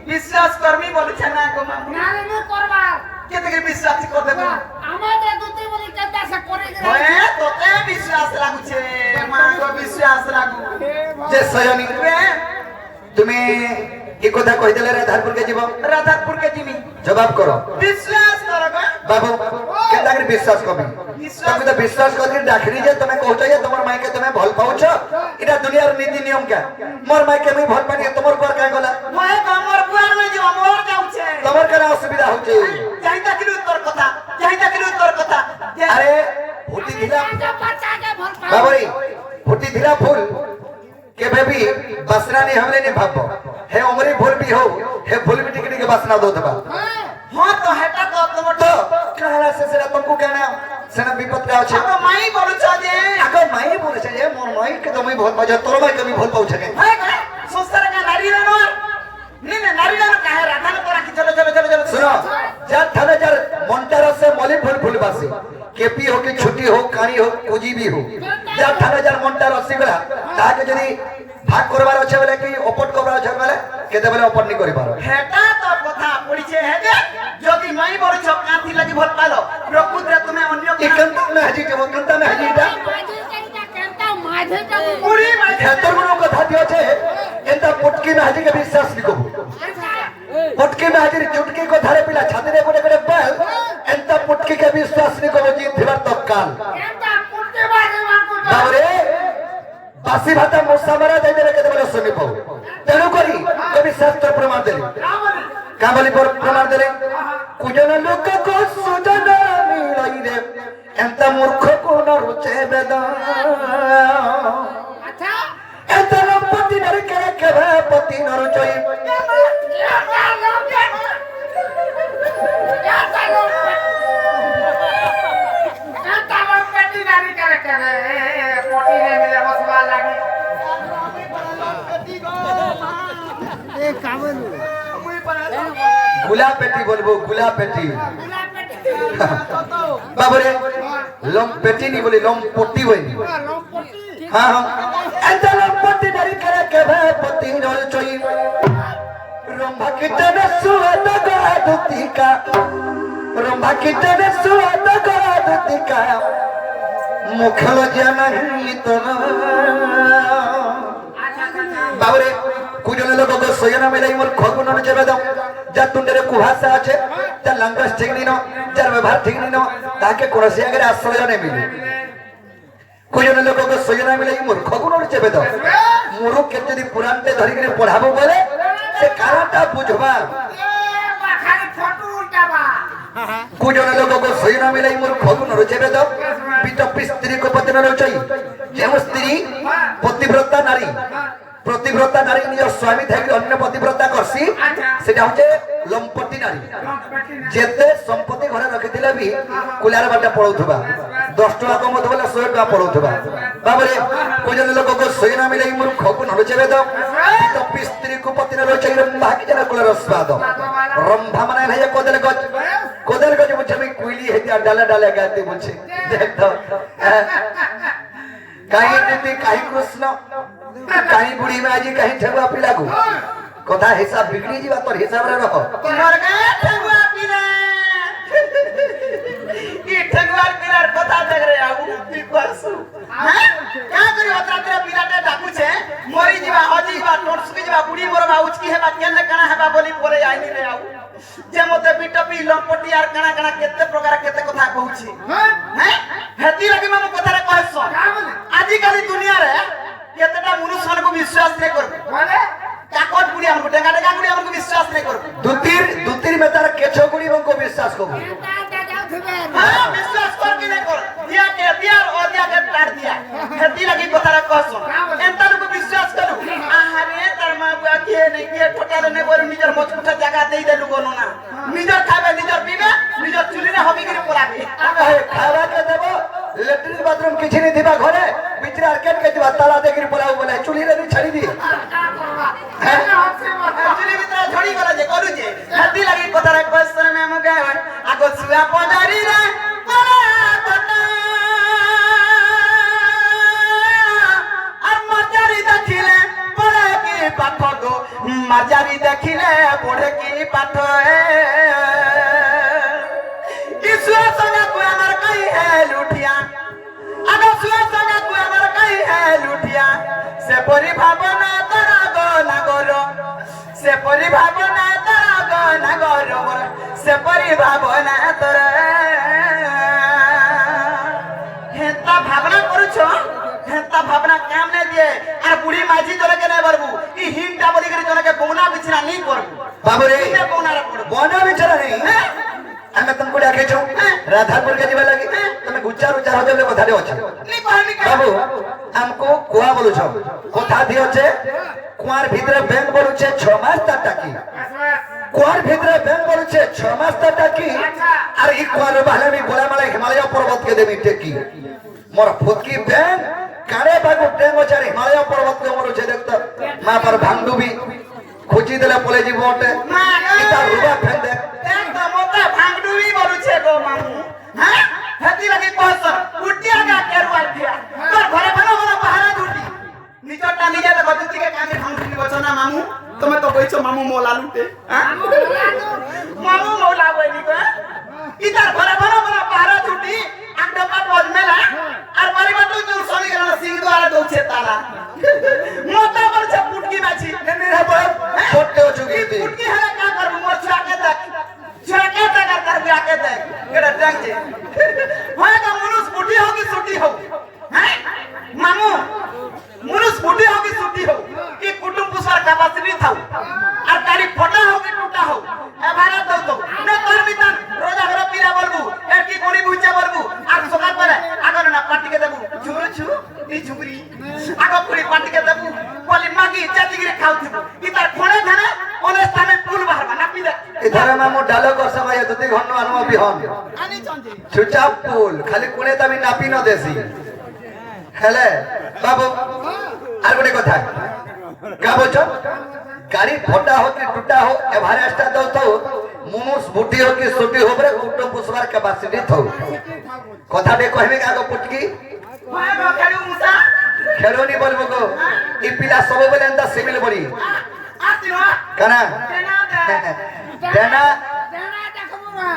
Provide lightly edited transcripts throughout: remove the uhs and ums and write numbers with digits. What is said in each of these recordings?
विश्वास कर्मी बोलु छना को ना ना करबा केते के विश्वास कर देबो আমাদের দুতে বলি কেতা সে করে গে ওए তোতে विश्वास लागु छे मां को विश्वास लागु जे सयनी रे তুমি কি কথা কই দেলে রাধারপুর কে जीव राधापुर के जिमी जवाब करो विश्वास करो बाबू केता के विश्वास कबी তুমি তো বিশ্বাস করি ডাকরি যে তুমি কইছ যে তোমার মাইকে তুমি ভাল পাউছ এটা দুনিয়ার নীতি নিয়ম কা মোর মাইকে আমি ভাল পানি তোমার পর কাই গলা মই কামর বুয়ার লই যাব মোর যাউছে তোমার কেন অসুবিধা হচ্ছে চাইতা কিলো তোর কথা আরে ফুটি দিলা বাবুরি ফুটি দিলা ফুল केबे भी बसना नहीं हमरे नहीं भाबो हे उमरी फूल भी हो हे फूल भी टिक टिक बसना दो दबा हां तो हेटा तो तुम तो कहला से तुमको कहना सेना विपत रा छे आको माई बोलु छ जे आको माई बोलु छ जे मोर माई के तो मैं बहुत मजा तोर माई कभी भूल पाउ छके हाय का सुस्तर का नारी नो नी ने नारी नो काहे राधा न तोरा की चलो सुनो जब थाने जर मोंटारा से मोली फूल फूल बासी केपी हो कि छुट्टी हो कानी हो कुजी भी हो जब थाने जर मोंटारा सिगला ताके जदी भाग करबार আছে বলে কি অপট করবার আছে বলে কেতে বলে অপট নি করিবার হেটা তো কথা পড়িছে হে যে যদি মাই বড় ছ কাঁথি লাগি ভল পালো প্রকৃতরে তুমি অন্য কি কন্ত না হাজি যে কন্ত না হাজি এটা পুরি মাই তোর কোনো কথা দিও আছে এন্তা পটকি না হাজি কে বিশ্বাস নি কবু পটকি না হাজি চুটকি को धारे पिला छाती रे पड़े पड़े पाल एंता पटकी के विश्वास नि को जी थिबार तत्काल एंता पुटके बारे माको बाबरे बासी भाता मोसा मारा जाई देले केते बले सुनि पाऊ तेनु करी कवि शास्त्र प्रमाण देली का बोली प्रमाण देले कुजन लोक को सुजन मिलाई रे एंता मूर्ख को न रुचे वेद अच्छा एंता पति नर के पति न रुचई गुला पेटी बोलबो गुला पेटी बाबरे लम पेटी नहीं बोले लम पोटी होई हां हां एंता लम पोटी डरी करे के पति नल चोई रंभा कितने सुअत गादुतिका रंभा कितने सुअत गादुतिका मुखल जनही तोरा बाबरे कुजन लोग को सोयना मिलाई मोर खगुन न जेबे दम जा तुंडरे कुहासा আছে जा लंगस ठीक नहीं नो जा व्यवहार ठीक नहीं नो ताके कोनसी आगे आश्रय ने मिले कुजन लोग को सोयना मिलाई मोर खगुन न जेबे दम मोर के जदी पुराण ते धरि के पढ़ाबो बोले से काराटा बुझबा ए खाली फोटो उल्टाबा कुजन लोक सही न मिलाई मूर्ख को नरुचे वेद पितपी स्त्री को पति न रुचाई जो स्त्री पतिव्रता नारी प्रतिव्रता नारी निज स्वामी थाकी अन्य पतिव्रता करसी सेटा होचे लंपटी नारी जेते संपत्ति घरे रखिथिले भी कुलार बाटा पळौथबा 10 टका कमत बोले 100 टका पळौथबा बाबरे कोजन लोक को सही न मिलाई मूर्ख को नरुचे वेद पितपी स्त्री को पति न रुचाई रंभा की जना कुलार स्वाद रंभा माने है कोदल गज मुझे में कुइली है डाला डाला गाते मुझे देख तो कहीं दीदी कहीं कृष्ण कहीं बुढ़ी में आज कहीं ठगुआ पिला को कथा हिसाब बिगड़ी जीवा तोर हिसाब रे रखो तुम्हार के ठगुआ पिला ई ठगुआ पिलार कथा देख रे आउ पिपासु हैं का करी ओतरा तेरा पिलाटे डाकू छे मरी जीवा हजी जीवा टोटसुकी जीवा बुढ़ी मोरबा उचकी हेबा केने कणा हेबा बोली बोले आइनी रे आउ जे मते बिटपी लंपटी आर कणा कणा केते प्रकार केते कथा कहूची हैं हेती लगी मामू कथा रे कहसो आजि काली दुनिया रे केतेटा मनुष्य को विश्वास नहीं कर माने काकोट गुड़ी हमको डेगा डेगा गुड़ी हमको विश्वास नहीं कर दुतिर में तार केछो गुड़ी हमको विश्वास को हां विश्वास कर कि नहीं कर दिया के दिया और दिया के काट दिया हेती लगी कथा रे कहसो एंता को विश्वास करू आहारे तार मां बुआ के नहीं के ठोटा रे नहीं बोल निजर मचकुटा जगह देई देलु गोनो ना निजर खाबे निजर पीबे निजर चुली रे हबी के परा के खावा के देबो लैट्रिन बाथरूम किछि नहीं दिबा घरे बिचरा आर्केड के दिबा ताला देगिर पलाऊ बोले चुली रे छाड़ी दी चुली भीतर झड़ी गला जे करू जे हदी लगी कथा रे क्वेश्चन में हम गए आगो सुआ पजारी रे बड़ा बटा और मजारी देखिले बड़े की पाठ गो मजारी देखिले बड़े की पाठ किसुआ संगा को हमर कई है लुटिया आगो सुआ संगा को हमर कई है लुटिया से परि भावना तारा गो नागरो से परि भावना तारा गो नागरो से परि भावना तोरा हेता भावना करूछो हेता भावना काम ने दिए आ बुढ़ी माझी तोरे के नै बरबू ई हिंटा बोली करे तोरे के बोना बिछरा नहीं करबू बाबू रे के बोना रे पड़ो बोना बिछरा नहीं हमें तुमको डाके छु राधापुर के जीवा लगी तमे गुच्चार उच्चार हो जेले कथा दे अछि नहीं कहनी का बाबू हमको कुआ बोलु छ कथा दियो छे कुआर भीतर बैंक बोलु छे 6 मास तक टाकी कुआर भीतर बैंक बोलु छे 6 मास तक टाकी और ई कुआर बाहले में गोला माला हिमालय पर्वत के देबी टेकी मोर फुदकी बैंक कारे बागु टेंगो चारे हिमालय पर्वत के मोर छे देखत मां पर भांगडुबी खोजी देला पले जीवोटे इता रुबा फेंक दे एक तो मोटा भांगडुबी बोलु छे गो मामू हैं हेती लगी कहस उटिया का केरुआ दिया तोर घरे बनो बनो पहाड़ा झूठी निचटा निजे त गदुती के कामे भांगडुबी बचना मामू तमे तो कहिছো मामू मोला लुटे मामू मोला बनी को इधर घरे बनो बनो पहाड़ा झूठी आडपा पद मेला और बारी बाटू जो सोनी के सिंह द्वारा दोछे ताला मोटा पर छे पुटकी बाची ने रे बड़ छोटे हो चुकी थी पुटकी है का कर मोर छाके तक कर बुआ के देख एड़ा टंग जे होय का मनुष्य बुटी हो कि सुटी हो हैं मामू मनुष्य बुटी हो कि सुटी हो कि कुटुंब पुष्पर कैपेसिटी थाउ और तारी फटा हो कि टूटा हो ए भारत दो तो ने तोर भीतर रोजा घर पीरा बोलबू ए की गोली बुचा बोलबू और सकाल परे आगर ना पार्टी के देबू झुमरू छु ई झुमरी आगो पुरी पार्टी के देबू बोली मागी चाची गिरे खाउ थबू इतार खोणे थाने ओने स्थाने पुल बाहर ना पी दे इधर मामू डालो कर समय दुती घन अनु बिहन आनी चंदी चुपचाप पुल खाली कोने तभी नापी न देसी हेले बाबू आर गोटे कथा का बोलछो गाड़ी फटा हो कि टूटा हो एवरेस्ट दो तो मुनुस बुटी हो कि सुटी हो बरे कुटुंब पुष्पर कैपेसिटी थौ कथा दे कहबे का गो पुटकी होय गो खेलू मुसा खेलोनी बोलबो गो ई पिला सब बोले अंदा सिमिल बड़ी आती हो कना देना देखबुआ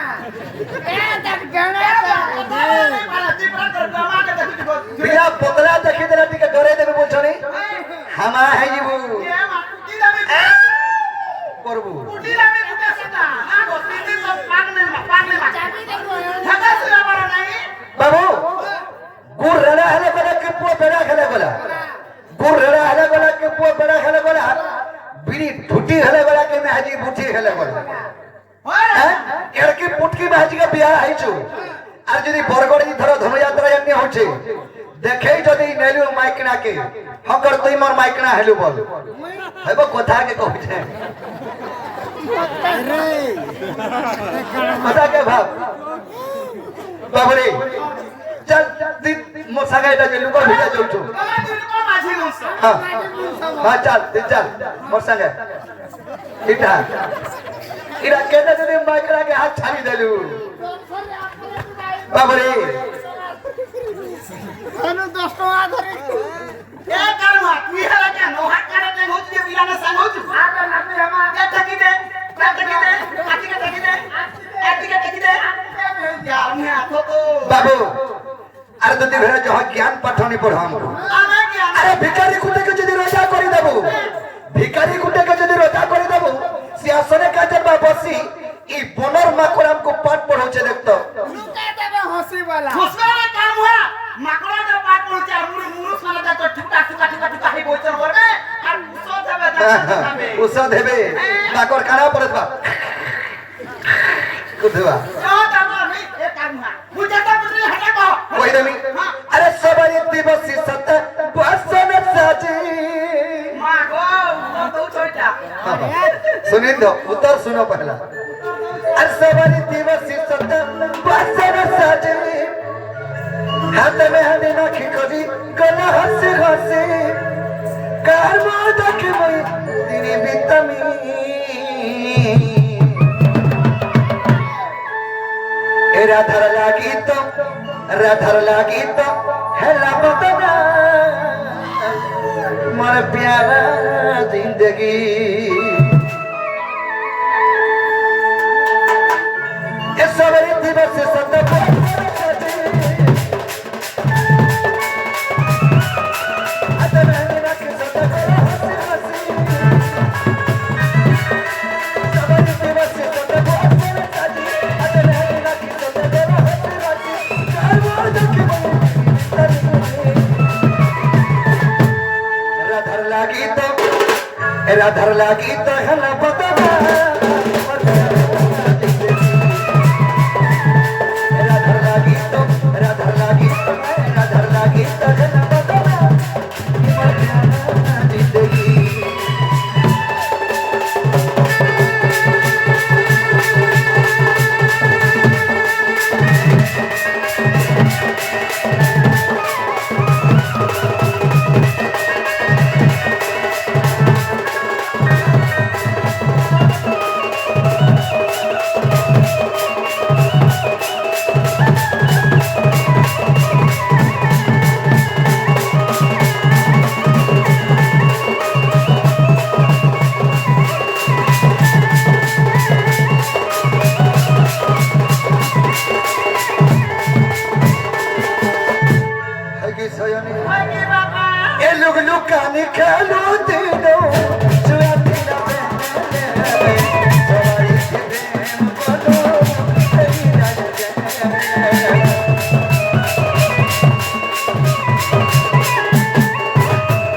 ए देख गणे पिला पोतला देखि देला टिके डरे देबे बोलछो नी हमा है जीबू करबू बाबू गुर रड़ा हले गला के पो बेड़ा खेले गला गुर रड़ा हले गला के पो बेड़ा खेले गला बीड़ी ठुटी हले गला के में हाजी बुठी खेले गला हैं एड़की पुटकी में हाजी বরগড়ি ধর ধনুযাত্রা এমনি হচ্ছে দেখেই যদি নেলু মাইকনাকে হকর তুই মোর মাইকনা হেলু বল হেব কথা কে কইছে কথা কে ভাব বাবরে চল মোর সাঙ্গে এটা যে লুকর ভিড়া যাউছো হ্যাঁ হ্যাঁ চল মোর সাঙ্গে এটা এরা কেন যদি মাইকনাকে হাত ছাড়ি দেলু বাবরে আমি 10 টাকা ধরে এ কারমা তুই হেলা কেন হাত কাটা দেন হচ্ছে যে বিরানা সাং হচ্ছে আগে নাকি আমার কে টাকি দে আটিকে টাকি দে यार मैं आतो तो बाबू अरे तो भेड़ा जो ज्ञान पाठनी पढ़ो हमको आना क्या अरे भिखारी कुटे के जदी रोजा करी देबो भिखारी कुटे के जदी रोजा करी देबो सियासने का जब बसी ई बनर माकोड़ हमको पाठ पढ़ौचे देखतो लुका देबे हंसी वाला खुशवाला काम हुआ माकोड़ा का पाठ पहुंचे और मुरुस वाला का तो ठुका ही बोचर करबे और उसो देबे माकोड़ खाना पड़त बा कुदवा जो तमा नहीं ए काम हुआ मुझे तो पुत्री हटा को कोई दमी अरे सबरी दिवस सत बसन साजी मां गो तो छोटा सुनिन दो उत्तर सुनो पहला अरे सबरी दिवस सत बसन साजी हाथ में हंदी नाखी करी गला हंसी हंसी कार मोद की मई दिनी बितमी राधर लागी तो हेला बतना मर प्यारा जिंदगी ये सबरी दिवस सत राधर लागी तो हेला बतना राधर लागी तो हेला बतना जिंदगी आगे बाबा ए लोग लुकाने खेलो दिनो जुआ दिला सवारी के प्रेम बोलो तेरी राज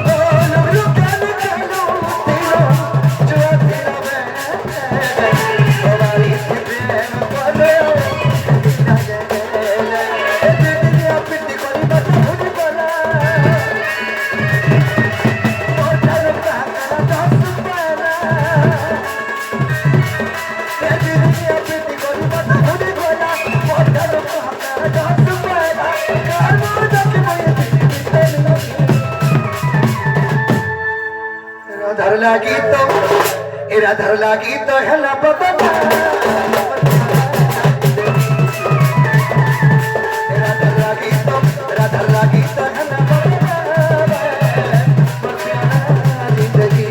ओ लोग लुकाने खेलो दिनो जुआ दिला सवारी के प्रेम बोलो तेरी राज पिट्टी कोरी मत भूल बोला राधर लागी तो हेला बबना राधर लागी तो हेला बबना जिंदगी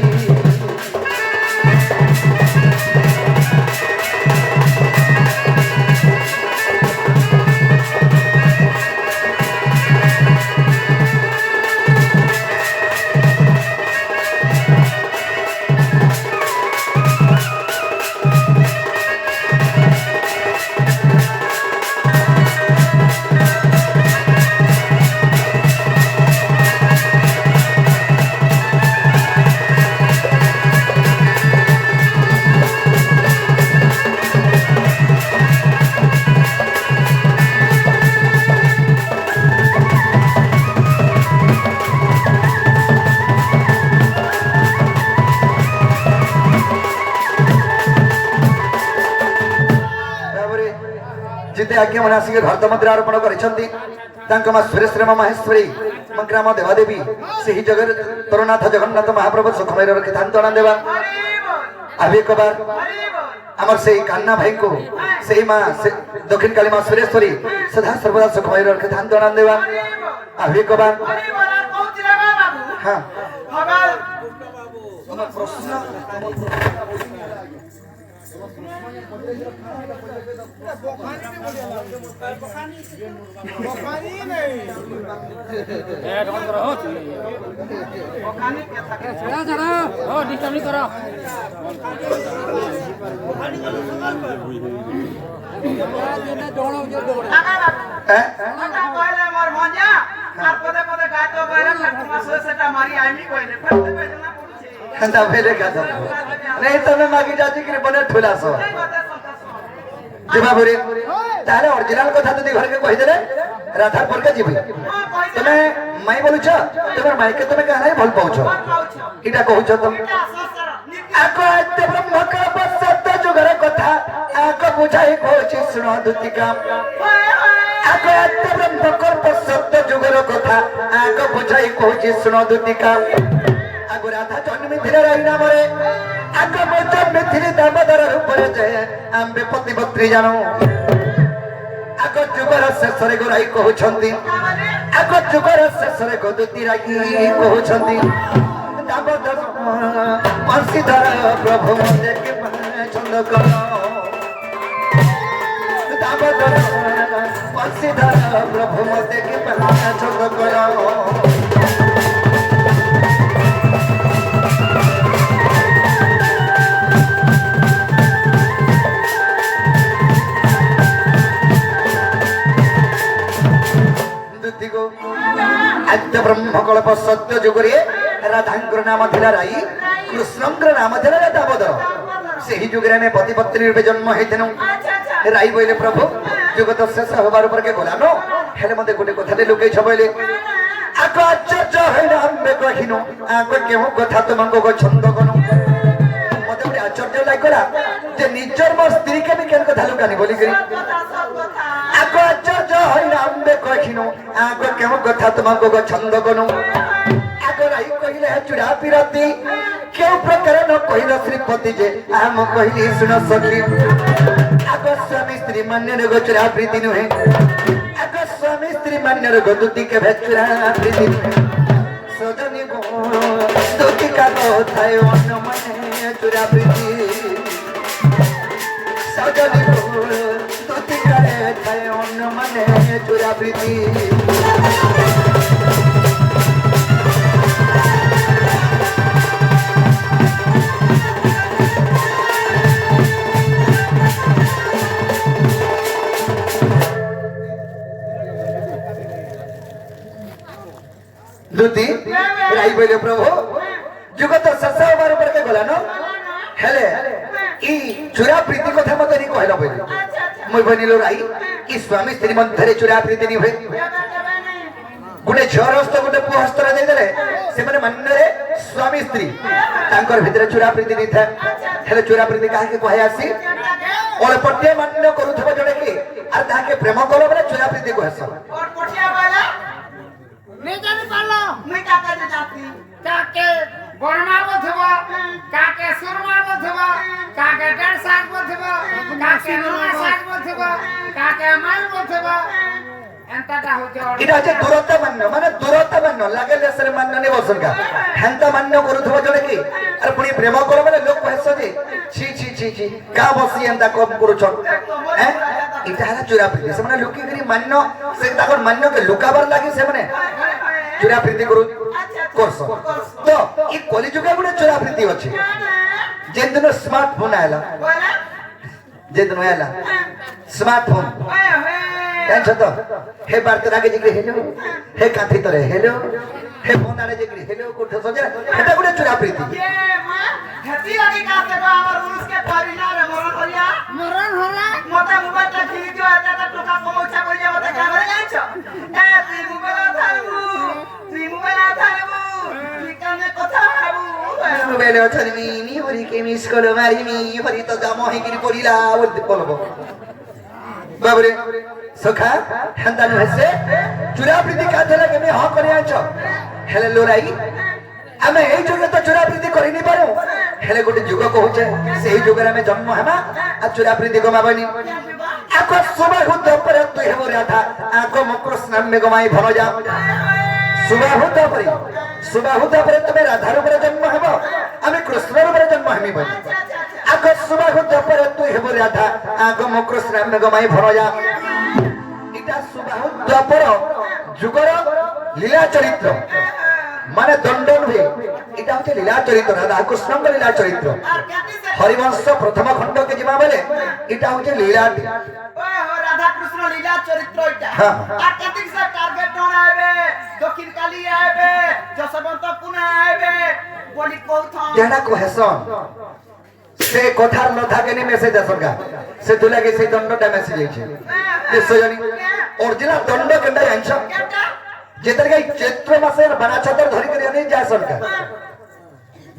ଯେତେ ଆଜ୍ଞା ମାନେ ଆସିକି ଘର ମଧ୍ୟରେ ଆରୋପଣ କରିଛନ୍ତି ତାଙ୍କ ମା ସୁରେଶ୍ରୀ ମା ମହେଶ୍ୱରୀ ମା ଗ୍ରାମ ଦେବାଦେବୀ ସେହି ଜଗରେ ତରୁନାଥ ଜଗନ୍ନାଥ ମହାପ୍ରଭୁ ସୁଖମୟ ରଖିଥାନ୍ତି ଜଣା ଦେବା ଆବେକବାର আমার সেই কান্না ভাইকো সেই মা দক্ষিণ কালী মা সুরেশ্বরী সদা সর্বদা সুখময় রক্ষে ধান জনান দেবা আবেকবার হ্যাঁ প্রশ্ন नहीं तमे मागी जाची कि बने ठुलास जीवा भरे ताले ओरिजिनल कथा जदी घर के कहि देले राधा पर के जीवी तमे माई बोलुछ तमे माई के तमे कहनाई भल पाउछ इटा कहउछ तुम आको आते ब्रह्म का सत्य जुगर कथा आको बुझाई कोछि सुनो दुतिका आको आते ब्रह्म का सत्य जुगर कथा आको बुझाई कोछि सुनो दुतिका आगो राधा जन्मी थिले राईना मरे आगो मो जन्मी थिले दामोदर रूपरे जय आम्बे पतिपत्री जानो आगो जुगर शेषरे गोराई कहउछंती आगो जुगर शेषरे गोदुती राई कहउछंती दामोदर पंसीधर प्रभु देखे चंद करो दामोदर पंसीधर प्रभु देखे चंद करो आद्य ब्रह्म कल्प सत्य जुगरे राधांकर नाम थिला राई कृष्णंकर नाम थिला दामोदर सेही जुगरे में पति पत्नी रूपे जन्म हेतनु राई बोले प्रभु जुग तो शेष होबार ऊपर के गोलानो हेले मते गोटे कथाले लोके छबैले आको आश्चर्य हैना हमबे कहिनो आको केहु कथा तुमको को छंद कनु मते गोटे आश्चर्य लागला जे निजर म स्त्री के भी केन कथा लुकानी बोली करी आको आश्चर्य हैना हमबे कहिनो आको केहु कथा तुमको को छंद कनु आको राई कहिले चुरा पिरती केउ प्रकार न कहिलो श्रीपति जे आम कहिली सुन सखी आको स्वामी स्त्री मान्य रे गोचरा प्रीति नुहे आको स्वामी स्त्री मान्य रे गोदुती के भेचरा प्रीति सजनी गो दुती का थाय अन्न मने चुरा प्रीति सजनी गो दुती का थाय अन्न मने चुरा प्रीति दुती राई बोले प्रभु जुग तो शेष होबार ऊपर के गला न हेले ई चुरा प्रीति कथा मते नी कहला बोली মই बनिलो राई ई स्वामी स्त्री मध्यरे चुरा प्रीति नी होय गुटे झरस्त गुटे पुहस्तर दे देले से माने मन्नरे स्वामी स्त्री तांकर भितरे चुरा प्रीति नी था हेले चुरा प्रीति काहे के कहे आसी और पट्टे मान्य करूथबो जडे की आ ताके प्रेम कलो बले चुरा प्रीति कहस और पटिया वाला नहीं जानी पालो मैं क्या करने जाती काके बरमा बथवा काके सुरमा बथवा काके डर साग बथवा काके नोना साग बथवा काके माल बथवा एंताटा होते इटा जे दूरता मान्य लागे लेसरे मान्य ने बसन का हेंता मान्य करूथबो जडे की अरे पुनी प्रेम करो बले लोक कहस जे छी का बसी एंता कम करू छ हैं इटा हला चुरा प्रीति से माने लोकी करी मान्य से ताकर मान्य के लुकाबर लागी से माने चुरा प्रीति करू करस तो ई कली जुगे गुटे चुरा प्रीति अछि जे दिन स्मार्टफोन आला जे दिन आला स्मार्टफोन जानछ तो हे बार्ता के जिगरे हेलो हे काथी तरे हेलो हे फोन आले जिगरे हेलो कोठ सजे हेटा गुटे चुरा प्रीति ये मां हती लगी का से हमर पुरुष के परिना रे मरण होला मोटा मोबाइल ता खिली जो आता ता टोका कमौचा बोल जा मते का करे जानछ ए ती मोबाइल थालबू ती कने कथा हाबू मोबाइल अछनी मी हरि के मिस कलो मारी मी हरि तो जाम हे कि पड़िला बोलबो बाबरे सखा हंदा न हसे चुरा प्रीति काथला के में ह करे आछ हेले लोराई आमे एई जुगे तो चुरा प्रीति करि नि पारो हेले गोटे जुग कहूचे सेही जुगरे में जन्म हेमा आ चुरा प्रीति गमाबनी आको सुबह हुत पर तु हेबो राधा आको मकर स्नान में गमाई भलो जा सुबह हुत पर तुम्हें राधा रूप रे जन्म हेबो आमे कृष्ण रूप रे जन्म हेमी बनी आको सुबह हुत पर तु हेबो राधा आको मकर स्नान में गमाई भलो जा इटा सुबह हुत पर जुगर लीला चरित्र माने दंडन हुए इटा होते लीला चरित्र राधा कृष्ण का लीला चरित्र हरिवंश प्रथम खंड के जिमा बेले इटा होते लीला राधा कृष्ण लीला चरित्र इटा आ कतिक से टारगेट न आबे दक्षिण काली आबे जसवंत पुना आबे बोली कोथन जेना को हेसन से कथार न থাকে নি মেসেজ আসরগা সে দুলাগে সেই দণ্ডটা মেসেজ আইছে নিশ্চয় জানি অরিজিনাল দণ্ড কেনটা জানছ যেতর গাই চৈত্র মাসের বানা ছাতর ধরি করে আনি যা সরকার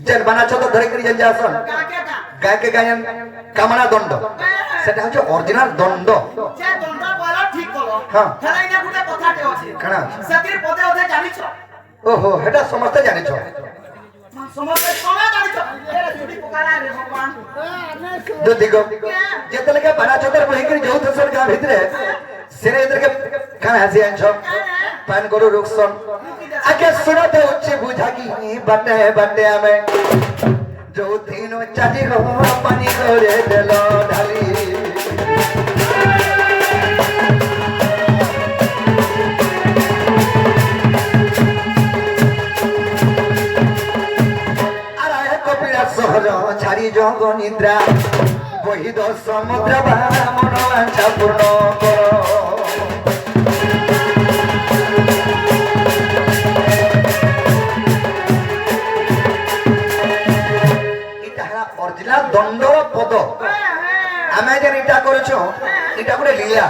যেন বানা ছাতর ধরি করে যা আসন গায়কে গায়ন কামনা দণ্ড সেটা হচ্ছে অরিজিনাল দণ্ড যে দণ্ড বলা ঠিক করো হ্যাঁ হেলাই না গুটে কথাতে আছে কানা সেতির পদে ওতে জানিছ ওহো এটা সমস্ত জানিছ সমস্ত সময় জানিছ এরা ছুটি পোকালা রে ভগবান দুদিগো যেতলকে বানা ছাতর বহি করে যাউত সরকার ভিতরে সেরে এদেরকে কানা হাসি আনছ पान करो रुकसन आगे सुनते उच्च बुझा की बटे बटे हमें जो तीनों चाची हो पानी करे देलो ढाली अरे कपिला सहज छाड़ी जग निद्रा वही दो समुद्र मन वांछा पूर्ण करो दंडर पद आमे जेन इटा करछो इटा गुटे लीला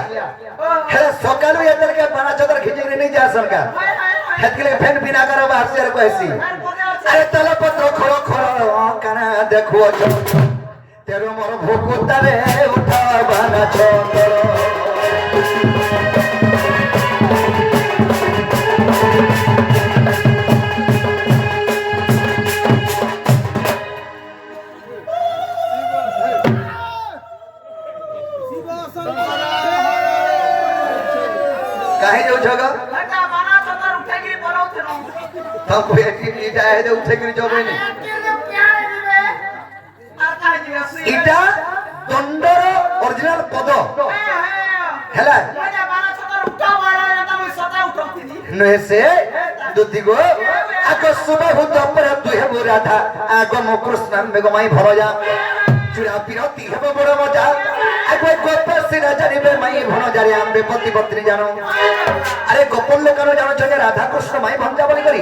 हे सकालु एतर के बाना चदर खिची रे नहीं जा सरकार हेतले फेन बिना कर बाहर कहसी अरे तल पत्र खरो खरो काना देखो छ तेरो मोर भूकुता रे उठा बाना चदर काहे जो जगह लगा बाना छतर उठे गिरी बोलाउथे न तब कोई एटी जाए दे उठे गिरी जोबे ने इटा दंडर ओरिजिनल पद हैला लगा बाना छतर उठा वाला ना मैं सता उठौथिनी नहे से दुदिगो आको सुबह हुत पर तु हेबो राधा आगो मकृष्ण बेगमाई भरो जा चुरा पिरती हेबो बड़ मजा आगो गोप सिरा जानिबे माई भनो जारे आंबे पति पत्नी जानो अरे गोपन लोकानो जानो छे राधा कृष्ण माई भंजा बोली करी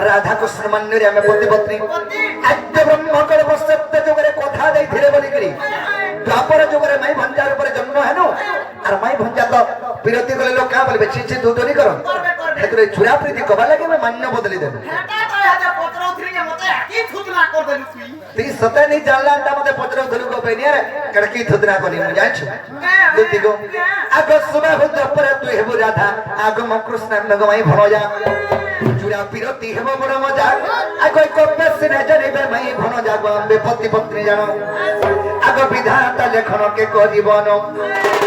राधा कृष्ण मान्य रे आमे पति पत्नी आद्य ब्रह्म कर बसत्य जोगरे कथा देई थिरे बोली करी द्वापर जोगरे माई भंजा ऊपर जन्म हेनो और माई भंजा तो पिरती गले लोक का बोलबे छी छी दूधनी करो हेतरे चुरा प्रीति कबा लागे मैं मान्य बदली देबे हेटा तो याद पत्रौथरी के मते की थुतला कर देलु ती सते नहीं जानला अंडा मते पत्रो धलु को पेनी रे कड़की थुदना कोनी मु जानछु दुतिगो आगो सुबह हुत पर तु हेबो राधा आगो मकृष्ण नगमाई भरो जा चुरा पिरती हेबो बड़ मजा आगो कोपे सिने जनिबे मई भनो जागो अम्बे पति पत्नी जानो आगो विधाता लेखन के करिबनो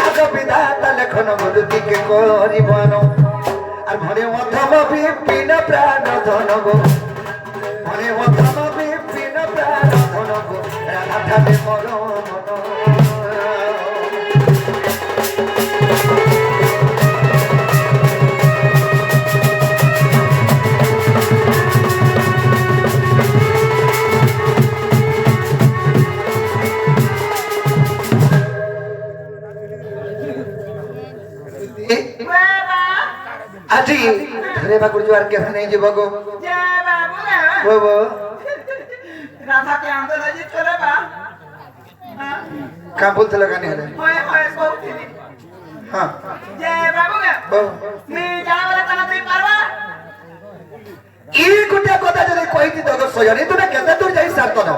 आगो विधाता लेखन गुरुति के करिबनो আর মনে মধ্যম বিপিন প্রাণ ধনগো মনে মধ্যম বিপিন প্রাণ ধনগো রাধা ঠাবে মন আজি ধরে বা গুরু আর কে নাই যে বগো जय बाबू रे বাবা राधा के अंदर जी चले बा का बोलते लगाने हले होय होय कोथिनी हां जय बाबू रे বাবা मी जाना वाला तना तई पारवा ई गुटिया কথা যদি কইতি তো সজনি তুমি কেতে দূর যাই সারতো না